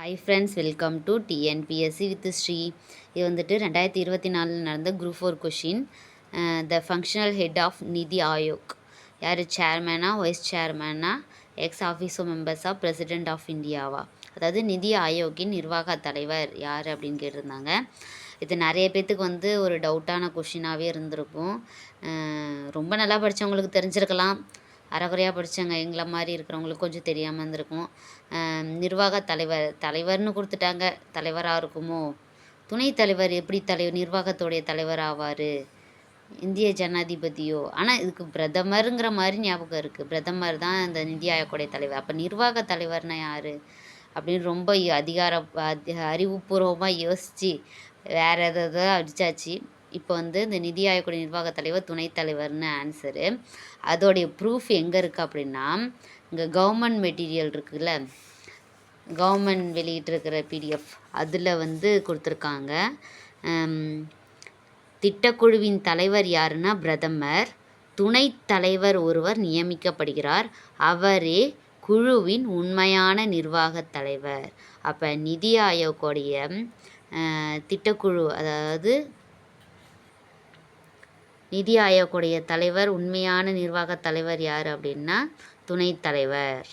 Hi friends, welcome to TNPSC with Sri. இது வந்துட்டு 2024 நடந்த group 4 question. The functional head of NITI Aayog யார்? சேர்மேனா, வைஸ் சேர்மேனா, எக்ஸ் ஆஃபீஸோ மெம்பர்ஸா, பிரசிடென்ட் ஆஃப் இந்தியாவா? அதாவது நிதி ஆயோக்கின் நிர்வாக தலைவர் யார் அப்படின்னு கேட்டிருந்தாங்க. இது நிறைய பேர்த்துக்கு வந்து ஒரு டவுட்டான கொஷினாகவே இருந்திருக்கும். ரொம்ப நல்லா படித்தவங்களுக்கு தெரிஞ்சிருக்கலாம், அரைகுறையாக படித்தவங்க எங்களை மாதிரி இருக்கிறவங்களுக்கு கொஞ்சம் தெரியாமல் இருந்திருக்கும். நிர்வாக தலைவர்னு கொடுத்துட்டாங்க, தலைவராக இருக்குமோ? துணைத் தலைவர் எப்படி நிர்வாகத்துடைய தலைவர் ஆவார்? இந்திய ஜனாதிபதியோ? ஆனால் இதுக்கு பிரதமருங்கிற மாதிரி ஞாபகம் இருக்குது. பிரதமர் தான் இந்த நிதி ஆயோக்குடைய தலைவர். அப்போ நிர்வாக தலைவர்னா யார் அப்படின்னு ரொம்ப அறிவுபூர்வமாக யோசித்து வேறு எதாவது அடித்தாச்சு. இப்போ வந்து இந்த நிதி ஆயோக்குடைய நிர்வாக தலைவர் துணைத் தலைவர்னு ஆன்சரு. அதோடைய ப்ரூஃப் எங்கே இருக்குது அப்படின்னா, இங்கே கவர்மெண்ட் மெட்டீரியல் இருக்குல்ல, கவர்மெண்ட் வெளியிட்டிருக்கிற பிடிஎஃப் அதில் வந்து கொடுத்துருக்காங்க. திட்டக்குழுவின் தலைவர் யாருன்னா பிரதமர். துணைத் தலைவர் ஒருவர் நியமிக்கப்படுகிறார், அவரே குழுவின் உண்மையான நிர்வாக தலைவர். அப்போ நிதி ஆயோக்குடைய திட்டக்குழு, அதாவது நிதி ஆயோக்குடைய தலைவர், உண்மையான நிர்வாக தலைவர் யார் அப்படின்னா துணைத் தலைவர்.